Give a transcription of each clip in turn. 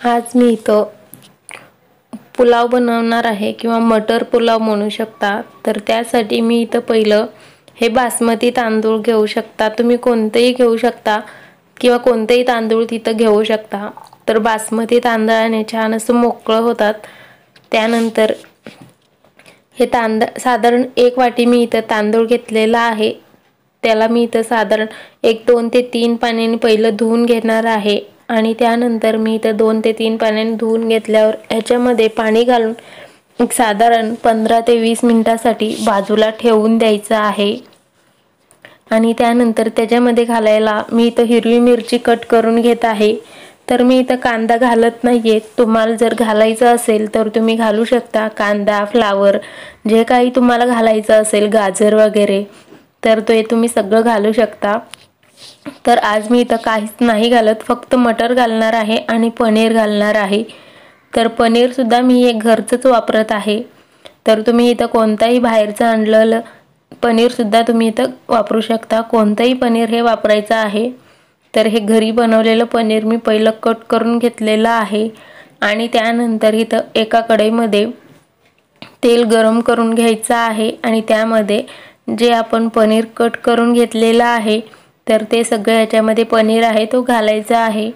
आज मी इथं पुलाव बनवणार आहे किंवा मटर पुलाव म्हणू शकता। तर त्यासाठी मी इथं पहिलं हे बासमती तांदूळ घेऊ शकता, तुम्ही कोणतेही घेऊ शकता किंवा कोणतेही तांदूळ तिथं घेऊ शकता। तर बासमती तांदळाने छान असं मोकळं होतात। त्यानंतर हे साधारण 1 वाटी मी इथं तांदूळ घेतलेला आहे। त्याला मी इथं साधारण 2 ते 3 पाण्याने पहिलं धुवून घेणार आहे आणि त्यानंतर मी इथं 2 ते 3 पाण्याने धुवून घेतल्यावर ह्याच्यामध्ये पाणी घालून एक साधारण 15 ते 20 मिनिटांसाठी बाजूला ठेवून द्यायचं आहे। आणि त्यानंतर त्याच्यामध्ये घालायला मी इथं हिरवी मिरची कट करून घेत आहे। तर मी इथं कांदा घालत नाहीये, तुम्हाला जर घालायचं असेल तर तुम्ही घालू शकता। कांदा, फ्लावर जे काही तुम्हाला घालायचं असेल, गाजर वगैरे, तर ते तुम्ही सगळं घालू शकता। तर आज मी इथं काहीच नाही घालत, फक्त मटर घालणार आहे आणि पनीर घालणार आहे। तर पनीर सुद्धा मी एक घरचंच वापरत आहे। तर तुम्ही इथं कोणताही बाहेरचं आणलेलं पनीर सुद्धा तुम्ही इथं वापरू शकता, कोणतंही पनीर हे वापरायचं आहे। तर हे घरी बनवलेलं पनीर मी पहिलं कट करून घेतलेलं आहे आणि त्यानंतर इथं एका कढईमध्ये तेल गरम करून घ्यायचं आहे आणि त्यामध्ये जे आपण पनीर कट करून घेतलेलं आहे तर ते सगळं याच्यामध्ये पनीर आहे तो घालायचा आहे।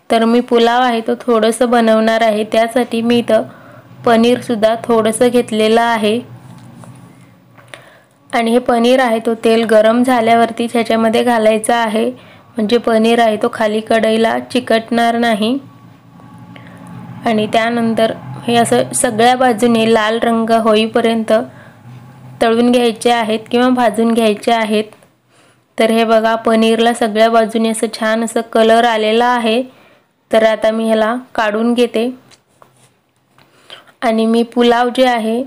तर मी पुलाव आहे तो थोडंसं बनवणार आहे, त्यासाठी मी इथं पनीर सुद्धा थोडंसं घेतलेलं आहे आणि हे पनीर आहे तो तेल गरम झाल्यावरती ह्याच्यामध्ये घालायचा आहे, म्हणजे पनीर आहे तो खाली कढईला चिकटणार नाही। आणि त्यानंतर हे असं सगळ्या बाजूने लाल रंग होईपर्यंत तळून घ्यायचे आहेत किंवा भाजून घ्यायचे आहेत। तर हे बघा, पनीरला सगळ्या बाजूने असं छान असं कलर आलेला आहे। तर आता मी ह्याला काढून घेते आणि मी पुलाव जे आहे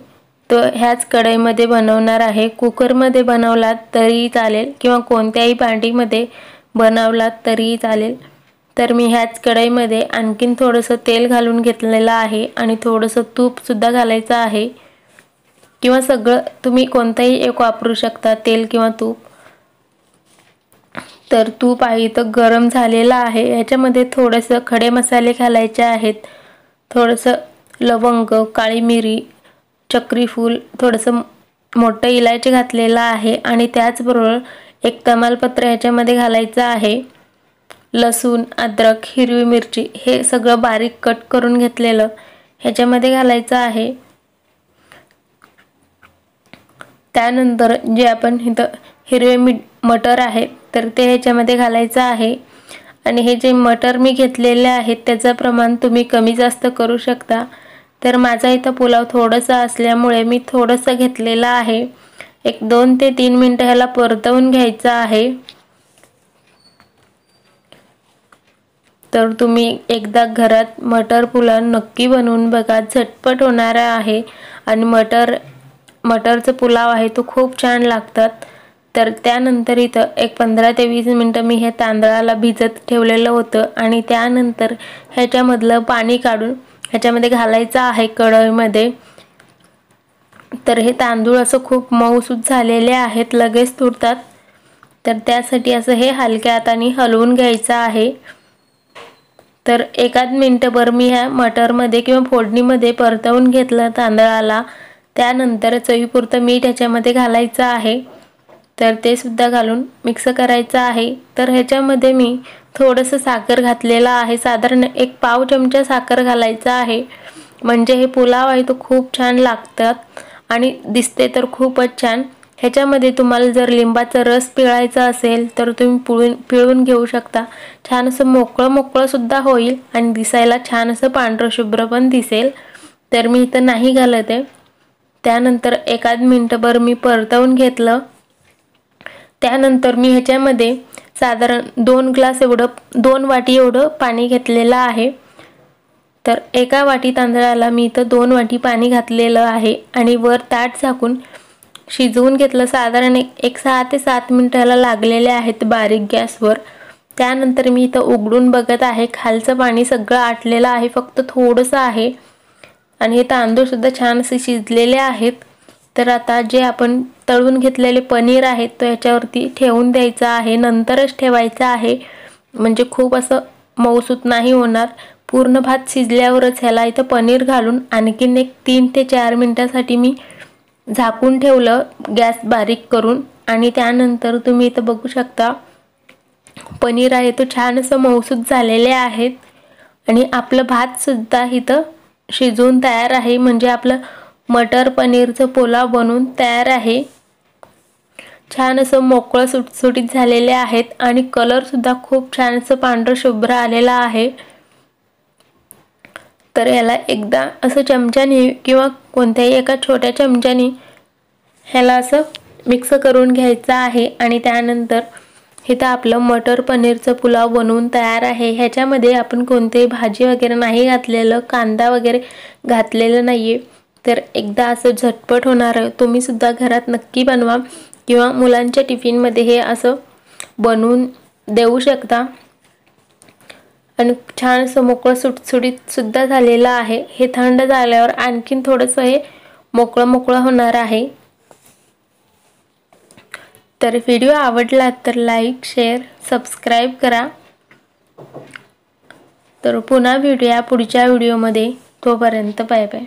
तो ह्याच कढईमध्ये बनवणार आहे। कुकरमध्ये बनवलात तरी चालेल किंवा कोणत्याही भांडीमध्ये बनवलात तरी चालेल। तर मी ह्याच कढईमध्ये आणखीन थोडंसं तेल घालून घेतलेलं आहे आणि थोडंसं तूप सुद्धा घालायचं आहे, किंवा सगळं तुम्ही कोणताही एक वापरू शकता, तेल किंवा तूप। तर तूप आहे तर गरम झालेलं आहे, ह्याच्यामध्ये थोडंसं खडे मसाले घालायचे आहेत, थोडंसं लवंग, काळी मिरी, चक्री फूल, थोडंसं मोठं इलायची घातलेलं आहे आणि त्याचबरोबर एक तमालपत्र ह्याच्यामध्ये घालायचं आहे। लसूण, अद्रक, हिरवी मिरची हे सगळं बारीक कट करून घेतलेलं ह्याच्यामध्ये घालायचं आहे। त्यानंतर जे आपण इथं हिरवे मटर आहे तर ते ह्याच्यामध्ये घालायचं आहे आणि हे जे मटर मी घेतलेले आहेत त्याचं प्रमाण तुम्ही कमी जास्त करू शकता। तर माझा इथं पुलाव थोडासा असल्यामुळे मी थोडंसं घेतलेलं आहे। 2 ते 3 मिनिटं ह्याला परतवून घ्यायचं आहे। तर तुम्ही एकदा घरात मटर पुलाव नक्की बनवून बघा, झटपट होणारा आहे आणि मटरचं पुलाव आहे तो खूप छान लागतात। तर त्यानंतर इथं 15 ते 20 मिनिटं मी हे तांदळाला भिजत ठेवलेलं होतं आणि त्यानंतर ह्याच्यामधलं पाणी काढून ह्याच्यामध्ये घालायचं आहे कढईमध्ये। तर हे तांदूळ असं खूप मऊसूत झालेले आहेत, लगेच तुटतात। तर त्यासाठी असं हे हलक्या हाताने हलवून घ्यायचं आहे। तर 1 मिनिटभर मी ह्या मटरमध्ये किंवा फोडणीमध्ये परतवून घेतलं तांदळाला। त्यानंतर चवीपुरतं मीठ ह्याच्यामध्ये घालायचं आहे, तर ते सुद्धा घालून मिक्स करायचं आहे। तर ह्याच्यामध्ये मी थोडंसं साखर घातलेलं आहे, साधारण 1 पाव चमचा साखर घालायचं आहे, म्हणजे हे पुलाव आहे तो खूप छान लागतात आणि दिसते तर खूपच छान। ह्याच्यामध्ये तुम्हाला जर लिंबाचा रस पिळायचा असेल तर तुम्ही पिळून घेऊ शकता, छान असं मोकळं सुद्धा होईल आणि दिसायला छान असं पांढरं शुभ्र पण दिसेल। तर मी इथं नाही घालत आहे। त्यानंतर 1 मिनिटभर मी परतवून घेतलं। त्यानंतर मी ह्याच्यामध्ये साधारण 2 वाटी एवढं पाणी घेतलेलं आहे। तर 1 वाटी तांदळाला मी इथं 2 वाटी पाणी घातलेलं आहे आणि वर ताट झाकून शिजवून घेतलं। साधारण 6 ते 7 मिनिटाला लागलेले आहेत बारीक गॅसवर। त्यानंतर मी इथं उघडून बघत आहे, खालचं पाणी सगळं आटलेलं आहे, फक्त थोडंसं आहे आणि हे तांदूळ सुद्धा छान असे शिजलेले आहेत। तर आता जे आपण तळून घेतलेले पनीर आहे तो याच्यावरती ठेवून द्यायचा आहे, नंतरच ठेवायचा आहे, म्हणजे खूप असं मऊसूत नाही होणार, पूर्ण भात शिजल्यावरच ह्याला इथं पनीर घालून आणखीन एक 3 ते 4 मिनिटांसाठी मी झाकून ठेवलं गॅस बारीक करून। आणि त्यानंतर तुम्ही इथं बघू शकता पनीर आहे तो छान असं मऊसूत झालेले आहेत आणि आपलं भात सुद्धा इथं शिजून तयार आहे। म्हणजे आपलं मटर पनीरचं पुलाव बनून तयार आहे। छान असं मोकळं सुटसुटीत झालेले आहेत आणि कलर सुद्धा खूप छान असं पांढरं शुभ्र आलेला आहे। तर याला एकदा असं चमच्याने किंवा कोणत्याही एका छोट्या चमच्याने ह्याला असं मिक्स करून घ्यायचं आहे। आणि त्यानंतर इथं आपलं मटर पनीरचं पुलाव बनवून तयार आहे। ह्याच्यामध्ये आपण कोणतेही भाजी वगैरे नाही घातलेलं, कांदा वगैरे घातलेलं नाहीये। तर एकदा असं झटपट होणार आहे, तुम्ही सुद्धा घरात नक्की बनवा किंवा मुलांच्या टिफिनमध्ये हे असं बनवून देऊ शकता। आणि छान असं मोकळं सुटसुटीत सुद्धा झालेलं आहे। हे थंड झाल्यावर आणखीन थोडंसं हे मोकळं होणार आहे। तर व्हिडिओ आवडला तर लाईक, शेअर, सबस्क्राईब करा। तर पुन्हा भेटूया पुढच्या व्हिडिओमध्ये, तोपर्यंत बाय बाय।